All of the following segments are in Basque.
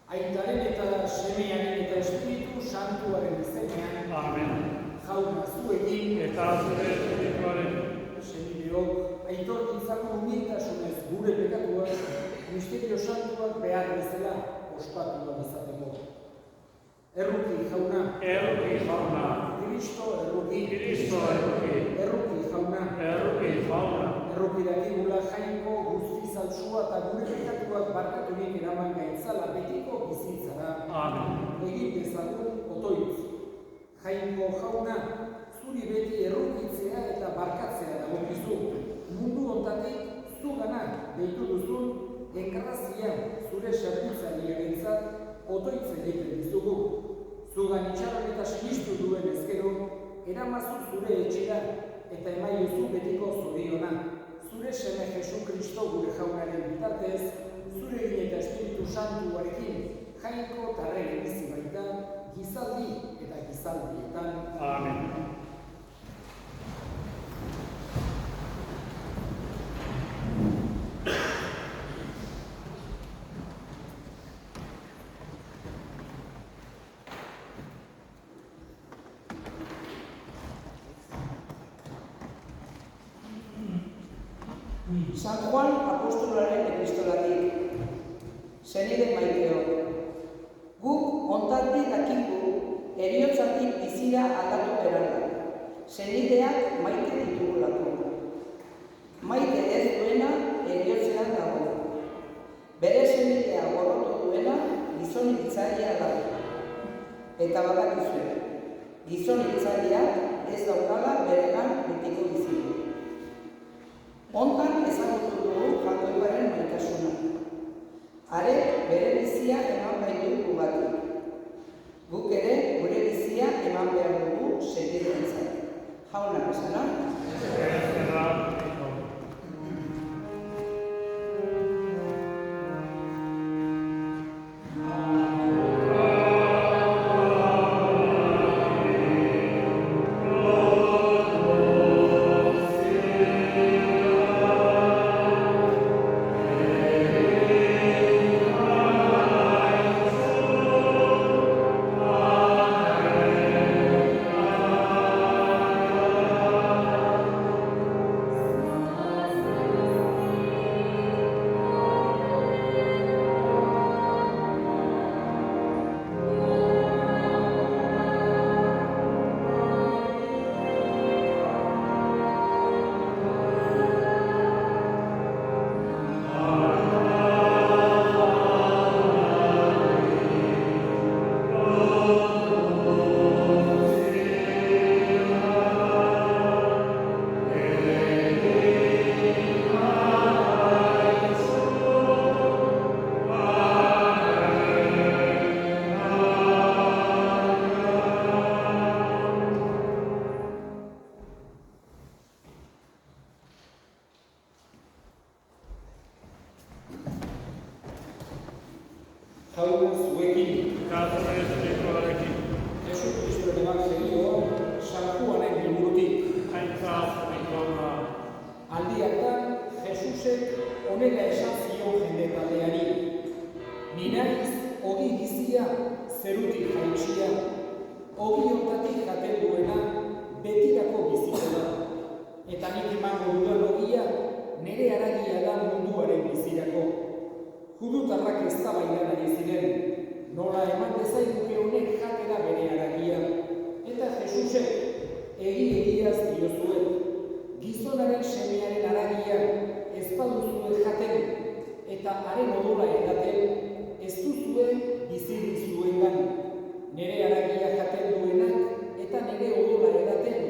Aitaren eta Semearen eta Espiritu Santuaren izenean. Amen. Jauna zuekin. Eta zure espirituaren. Senideok, aitor ditzagun humiltasunez gure pekatuak, misterio santuak behar bezala ospatu izateko. Erruki jauna. Erruki jauna. Kristo erruki. Kristo erruki. Erruki jauna. Erruki jauna. Erruki dakigula jainko guztiz altsua eta gure pekatuak barkaturik eraman gaitzala betiko bizitzara. Amen. Egin dezagun otoitz. Jainko jauna, zuri beti errukitzea eta barkatzea dagokizu. Mundu hontatik zugana deitu duzun engrazia zure zerbitzariarentzat otoitz egiten dizugu. Zugan itxaron eta sinistu duen ezkero, eramazu zure etxera eta emaiozu betiko zoriona. Zure seme Jesu Kristo gure jaunaren bitartez, zure gine eta Espiritu Santuarekin, jainko tarrege bizi baita, gizaldi eta gizaldietan. Amen. San Juan apostolaren epistolatik. Senide maiteo. Guk ontatik dakigu eriotzatik bizira aldatu berala. Senideak maite ditugulako. Maite ez duena eriotzean dago. Bere senidea gorrotu duena gizon hiltzailea da. Eta badakizue, gizon hiltzaileak ez daukala beregan betiko bizirik. Hontan ezagutu dugu jainkoaren maitasuna. Arek bere bizia eman baitu gugatik. Guk ere gure bizia eman behar dugu senidentzat. Jauna esana? Jauna zuekin. Eta zure espirituarekin. Jesu Kristoren evangelio San Juanen liburutik. Aitza zure jauna. Aldi hartan Jesusek honela esan zion jende taldeari. Ni naiz ogi bizia zerutik jaitsia. Ogi hontatik jaten duena betirako biziko da. Eta nik emango dudan ogia nire haragia da munduaren bizirako. Judutarrak eztabaidan ari ziren, nola eman dezaiguke honek jatera bere haragia. Eta Jesusek egiaz diozuen, gizonaren semearen haragia ez baduzue jaten, eta haren odola edaten, ez duzue bizirik zuengan. Nire haragia jaten duenak eta nire odola edaten,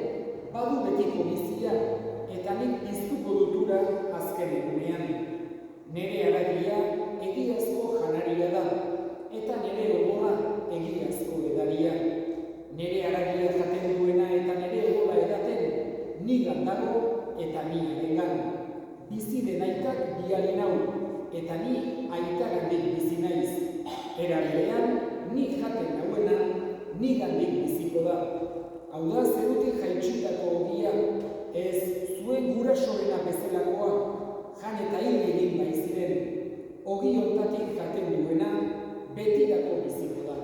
badu betiko bizia, eta nik piztuko dutura azken egunean. Nire haragia egiazko janaria da, eta nire odola egiazko edaria. Nire haragia jaten duena eta nire odola edaten, nigan dago eta ni harengan. Bizi den aitak biali nau, eta ni aitagandik bizi naiz. Era berean, ni jaten nauena, nigandik biziko da. Hau da zerutik jaitsitako ogia, ez zuen gurasorena bezalakoa, jan eta hil egin baiziren. Ogi hontatik jaten duena, betirako biziko da.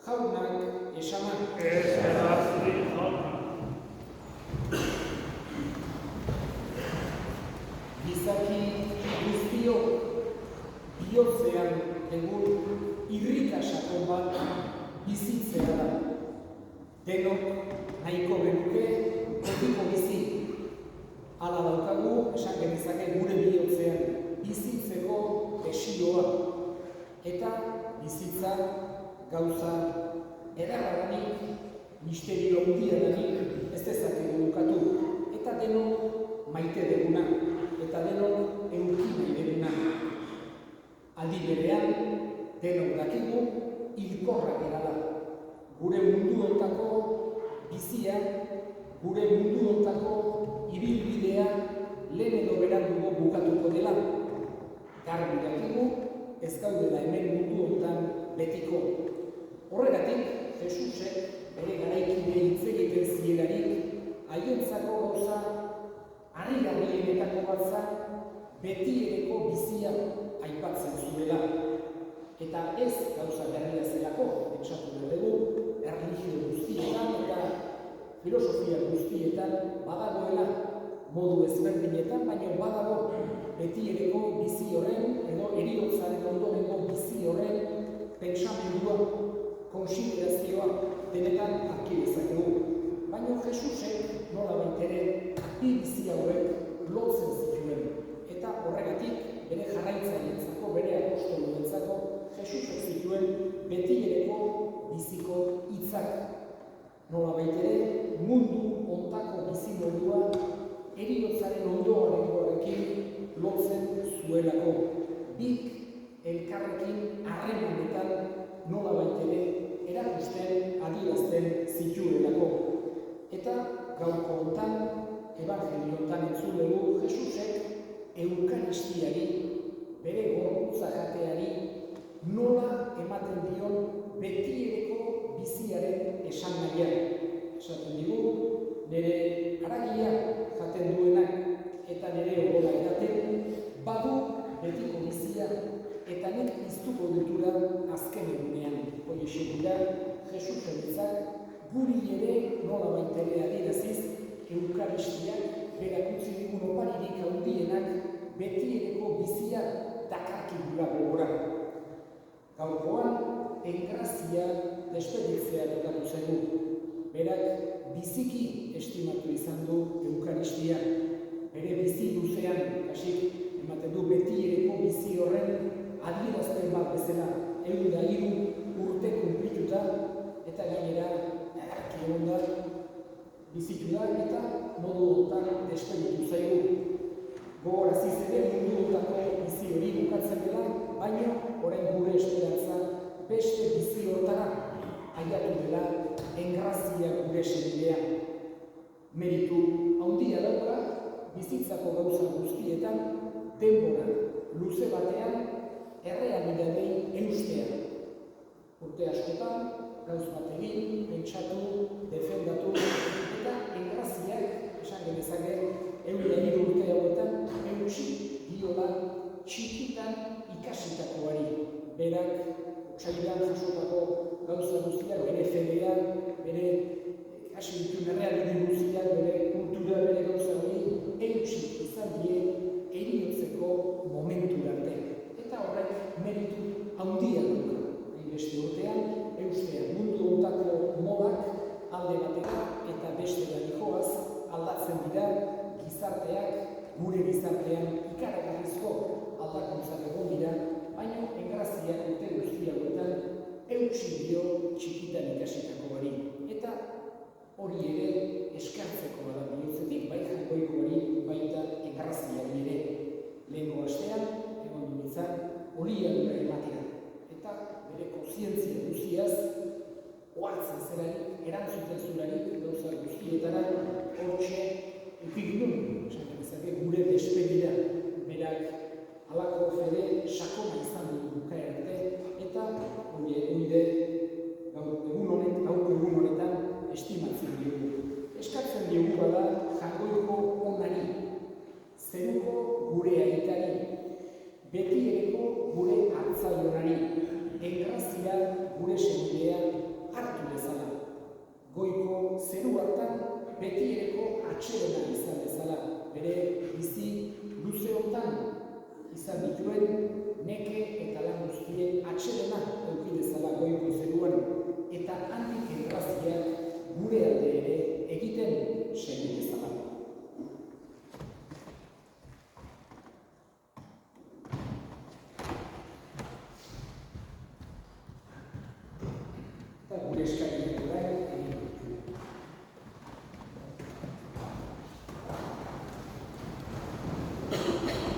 Jaunak esanak. Ez errazti jauna. Gizaki guztiok bihotzean egun irrika sakon bat bizitzea da. Denok nahiko genuke betiko bizi. Hala daukagu, esan genezake gure bihotzean bizitzeko desioa. Eta bizitza gauza ederra danik, misterio handia danik ez dezakegu bukatu. Eta denok maite deguna, eta denok eduki nahi deguna. Aldi berean, denok dakigu hilkorrak erala. Gure mundu hontako bizia, gure mundu hontako ibilbidea lehen edo berandugo bukatuko dela. Garbi dakigu ez gaudela hemen mundu hontan betiko. Horregatik, Jesusek bere garaikide hitz egiten zielarik, haientzako gauza harrigarrienetako bat zen betiereko bizia aipatzen zuela. Eta ez gauza berria zelako, pentsatu dugu, erlijio guztietan eta filosofia guztietan badagoela modu ezberdinetan, baina badago betiereko bizi horren edo heriotzaren ondorengo bizi horren pentsamendua, konsiderazioa denetan harki dezakegu. Baina Jesusek nolabait ere bi bizi hauek lotzen zituen. Eta horregatik bere jarraitzaileentzako, bere apostoluentzako Jesusek zituen betiereko biziko hitzak. Nolabait ere mundu hontako bizimodua heriotzaren ondorengoarekin lotzen zuelako. Bik elkarrekin harremanetan nolabait ere erakusten, adierazten zituelako. Eta gaurko hontan, ebangelio hontan entzun dugu Jesusek eukaristiari, bere gorputza jateari, nola ematen dion betiereko biziaren esanahia. Esaten digu, nire haragia jaten duenak eta nire odola edaten, badu betiko bizia eta nik iztuko dutura azken egunean. Hoiexek dira, Jesusen hitzak guri ere nolabait ere adieraziz, eukaristiak berak utzi digun oparirik handienak betiereko bizia dakarkigula gogora. Gaurkoan, engrazia despeditzea tokatu zaigu. Berak biziki estimatu izan du eukaristia. Bere bizi luzean, kasik, ematen du betiereko bizi horren adierazpen bat bezala, 103 urte kunplituta, eta gainera edarki egon da, bizitu da eta modu hontan despeditu zaigu. Gogoraziz ere mundu hontako bizi hori bukatzen dela, baina orain gure esperantza beste bizi hortara aiatu dela engrazia gure senidea. Meritu handia dauka bizitzako gauza guztietan denbora luze batean errealitateei eustea. Urte askotan, gauz bat egin, pentsatu, defendatu, eta engraziak, esan genezake, 103 urte hauetan, eutsi diola txikitan ikasitakoari. Berak, otsailean jasotako gauza guztiak, bere fedea, bere hasi dituen errealitate guztiak, bere kultura, bere gauza hori, eutsi izan die heriotzeko momentu arte. Eta horrek meritu handia dugu. Beste urtean, eustea mundu hontako modak alde batera eta beste joaz aldatzen dira gizarteak, gure gizartean ikaragarrizko aldakuntzak egon dira, baina engraziak urte guzti hauetan eutsi dio txikitan ikasitako bari. Eta hori ere eskartzeko bada bihotzetik, bai jainkoikoari, baita engraziari ere. Lehengo astean, egon dunitzan, horia dura ematea. Eta bere kontzientzia guztiaz, ohartzen zelarik, erantzuten zularik, gauza guztietara, hortxe ukigidun, esan genezake gure despedida, berak halako fede sakona izan dugu bukaerarte, eta gaurko egun honetan estimatzen diogu. Eskatzen diogu bada jainkoiko onari, zeruko gure aitari, betiereko gure hartzailonari, engrazia gure senidea hartu dezala. Goiko zeru hartan betiereko atsedena izan dezala, bere bizi luze honetan izan dituen neke eta lan guztien atsedena eduki dezala goiko zeruan, eta handik erraziak gure alde ere egiten segi dezala. Eta gure eskariak orain egin dut. Amen.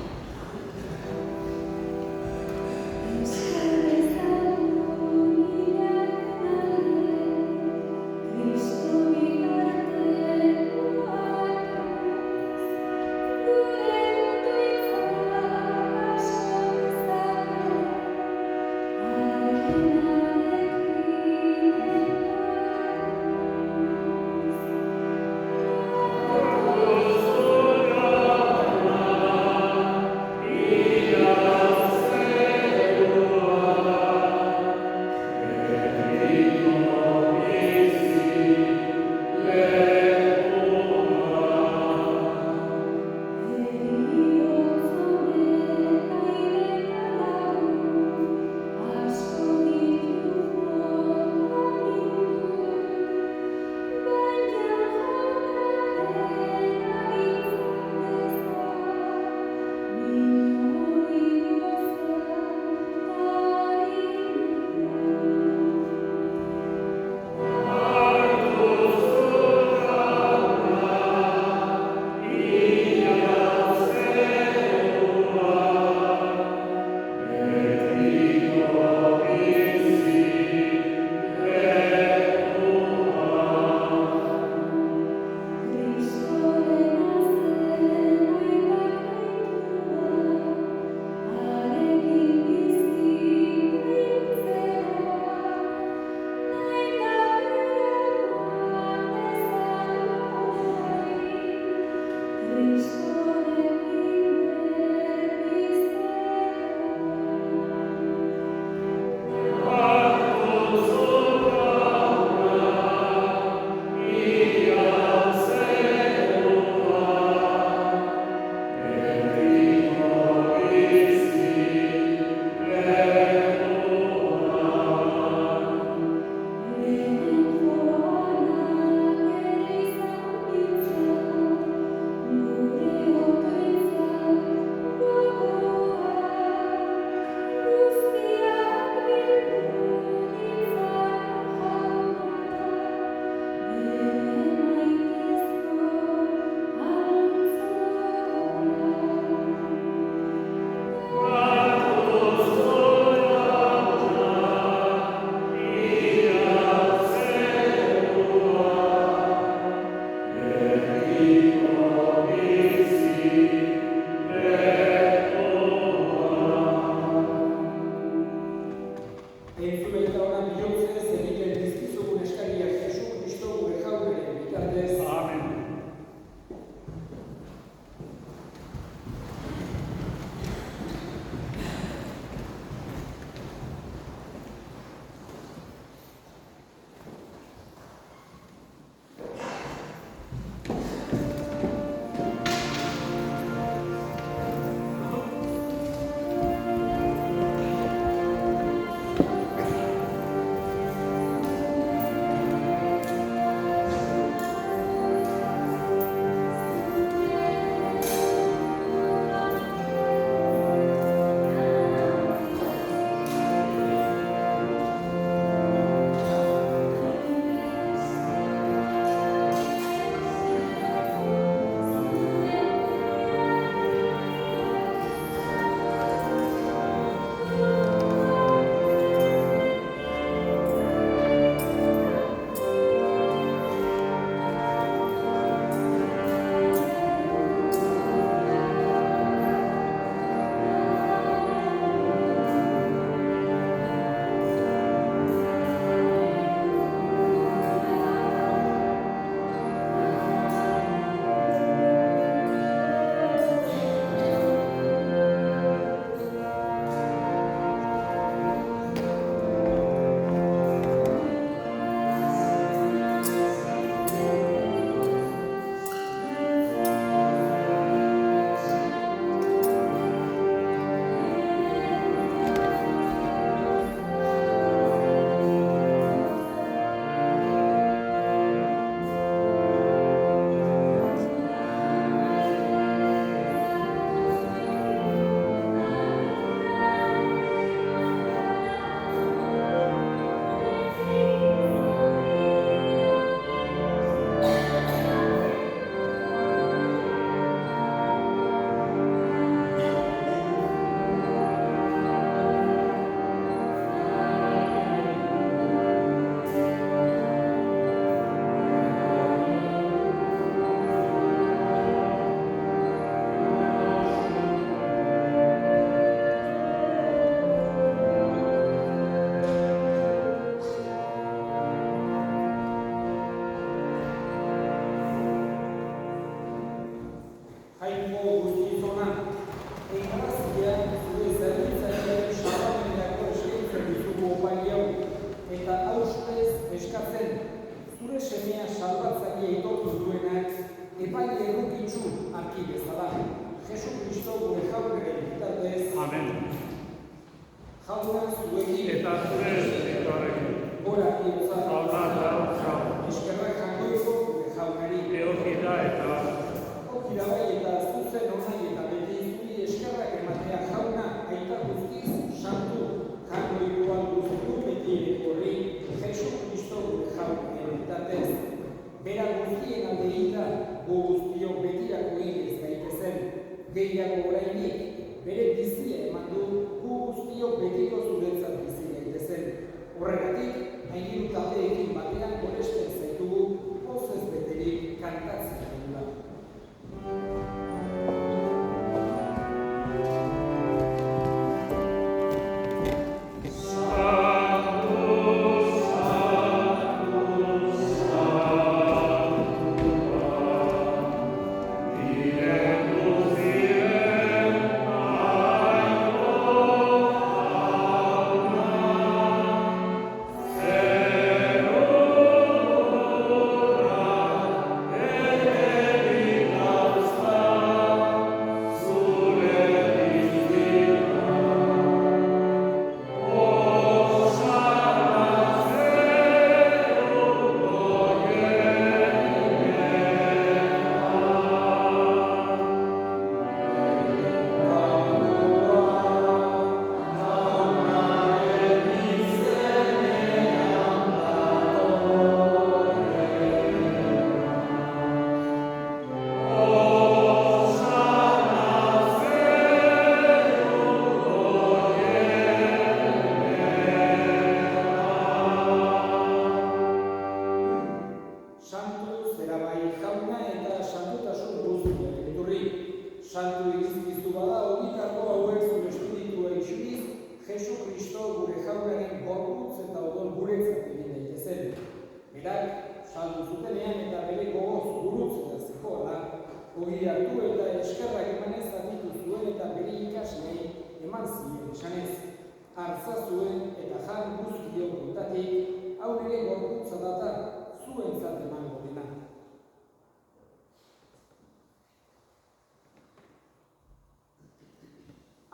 gora bihotza. Jauna laguntza. Eskerrak jangoiko gure jaunari. Egoki da eta Oki da bai eta zuzen onai eta beti zuri eskerrak ematea jauna aita guztiz santu jangoikoan guztu beti ere horri Jesu Kristo gure jaunaren bitartez. Bera guztien alde egita gu guztiok betirako ez gaitezen. Gehiago orainik bere bizia eman du gu guztiok betiko zuretzat bizi gaitezen. Horregatik, hainiru taldeekin batean goresten zaitugu pozez beterik kantatzen dugula.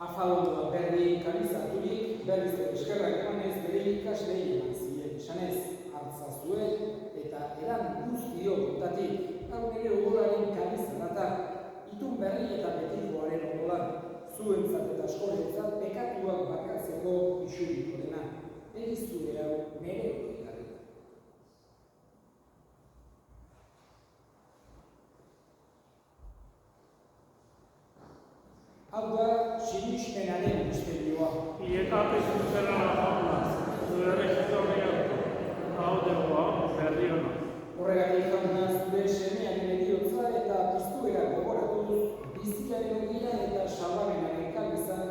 Afalondoa berdin kabizaturik, berriz eskerrak emanez bere ikaslei eman zien esanez, hartzazue eta eran guztio kontatik, hau nire odolaren kabizarata, itun berri eta betikoaren odolan, zuentzat eta eskolentzat pekatuak barkatzeko isuriko dena, egizu hau nire hori. Hau da, sinismenaren misterioa. Ietape zuzera jauna, zure regitorriak hau degoa, berri hona. Horregatik jauna zure semearen eriotza eta piztuera gogoratuz, biziaren ogian eta salamenaren kabezan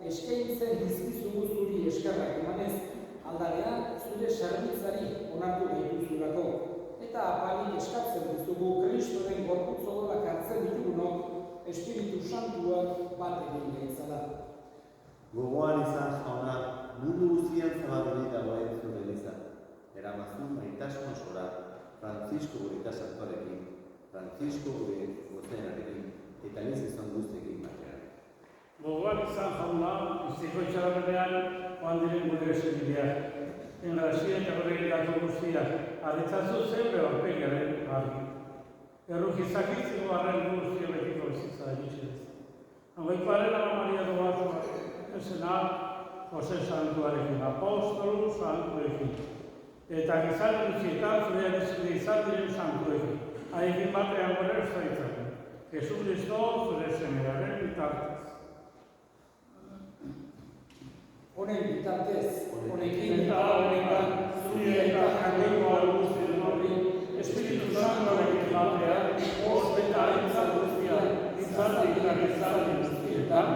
eskaintzen dizkizugu zuri eskerrak emanez, aldarean zure zerbitzari onartu dituzulako. Eta apalik eskatzen dizugu Kristoren gorputz odolak hartzen ditugunok, Espiritu Santuak bat egin gehitzala. Gogoan izan jauna, mundu guztian zabaldurik dagoen zure eliza. Eramazu maitasun osora, Francisco gure ikasantorekin, Francisco gure gozenarekin, eta ez izan guztekin batean. Gogoan izan jauna, iztiko itxarabenean, joan diren gure esenbideak. Engrazia eta gure egitako guztiak, arretzazu zeure aurpegiaren argi. Errukizakitzeko arren guztio betiko bizitza egitxez. Angoikoaren Ama Maria doatua, esena Jose Santuarekin, apostolu santuekin. Eta gizarte guztietan zure adizide izan diren santuekin. Haiekin batean gore zaitzak. Jesu Kristo zure semeraren bitartez. Honen bitartez, honekin Eta honetan, zure eta jangoikoa guztien horri, Espiritu Santuarekin batean, ospeta aintzat guztiak, izaldik eta gizaldik guztietan.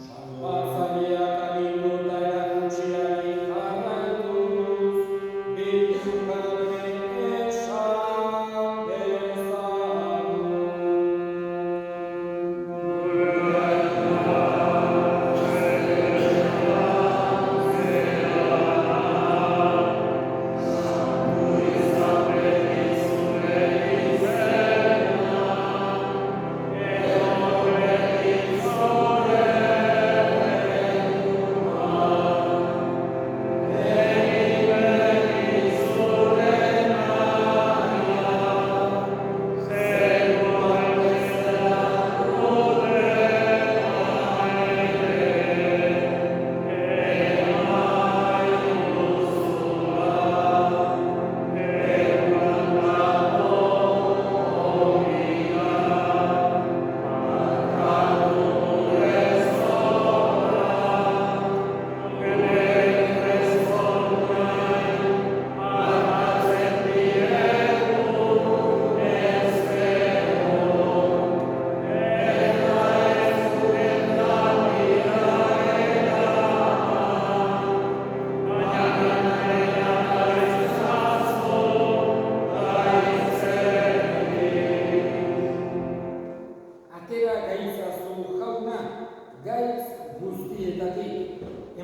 Salbatzaileak agindu eta erakutsiari jarraituz, bildugarren esan dezagun. Gure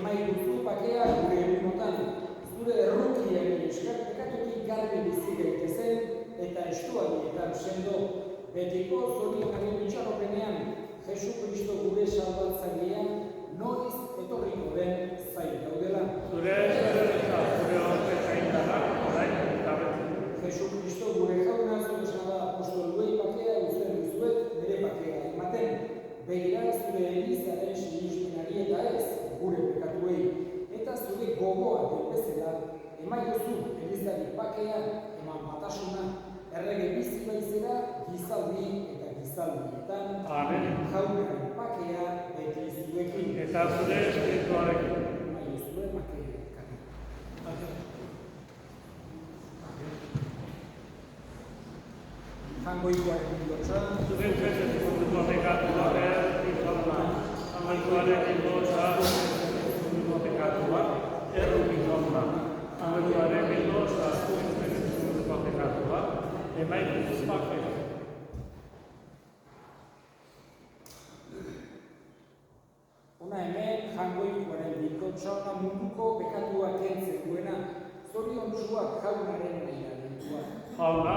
emaiguzu bakea gure egunotan, zure errukiaren esker pekatutik garbi bizi gaitezen eta estuadietan sendo, betiko zorionaren itxaropenean, Jesu Kristo gure salbatzailea noiz etorriko den zain gaudela. Zure eta zure horre zaindara, orain eta beti. Jesu Kristo gure jauna zure esnada apostoluei bakea uzten dizuet bere bakea ematen. Begira zure elizaren sinismenari eta ez gure pekatuei, eta zure gogoa bezala emaiozu elizari bakea eman batasuna, errege bizi baizera gizaldi eta gizaldietan, jaunaren bakea beti zuekin. Eta zure espirituarekin. Emaiozue bakea. Jangoikoaren bidotza, Zure ukezetuko pekatua izolma. Amaituaren bidotza, zure pekatua, izolma. Amaituaren bidotza, zure pekatua, emaituz bakea. Hona hemen jangoikoaren bidotza munduko pekatua kentzen duena, zoriontsuak jaunaren nahiarentua. Jauna,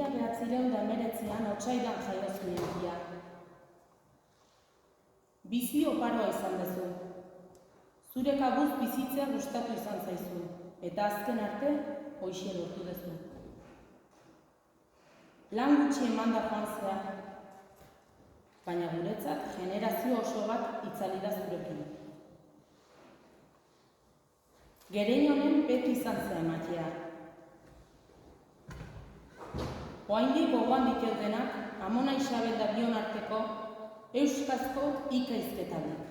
1919 otsailean jaio zuen ia. Bizi oparoa izan duzu. Zure kabuz bizitzea gustatu izan zaizu, eta azken arte hoixe lortu duzu. Lan gutxi emanda joan zea, baina guretzat generazio oso bat itzali da zurekin. Gerein honen beti izan zea ematea. Oraindik gogoan ditut denak Amona Isabel da bion arteko euskazko ikaizketalik.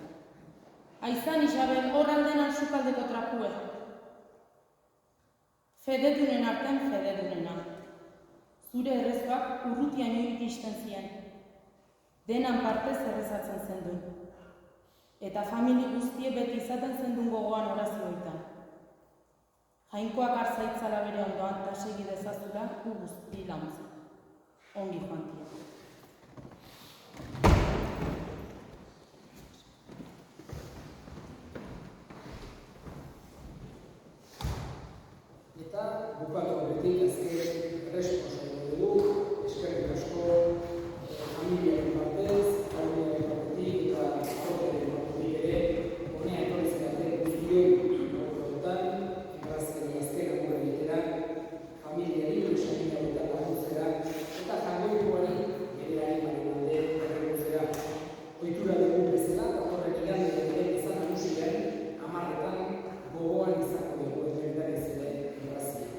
Aizan Isabel hor aldenan sukaldeko trapue. Fededunen artean fededunena. Zure errezoak urrutian iristen ziren. Denan partez errezatzen zendun. Eta famili guztie beti izaten zendun gogoan orazioetan. Jainkoak arzaitzala bere ondoan eta segi dezazura gu guzti laguntza. Ongi joan tia. Eta bukatu horretik azken responsable dugu, eskerrik asko familiaren partez, familiaren partetik eta autoren partetik ere, honea etorri zarete guztioi horretan, errazkeri azken amore egitera, familiari, familiari eta laguntzera, eta jangoikoari bereari marimande erregutzera. Ohitura dugu bezala, datorren igande ere izan nagusian, 10etan gogoan izango dugu etxeritariz ere errazia.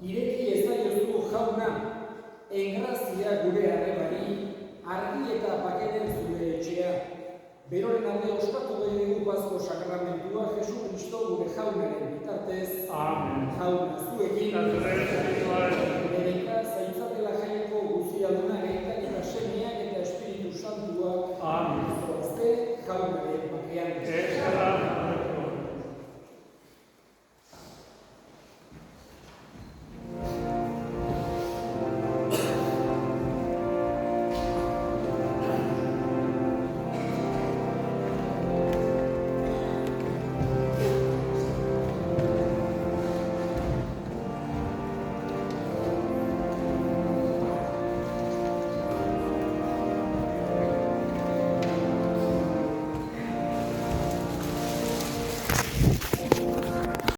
Ireki ezaiozu jauna, engrazia gure arrebari, argi eta paketen zure etxea. Beroren alde ospatu dugu Pasko sakramentua, Jesu Kristo gure jaunaren bitartez. Amen. Jauna, zuekin.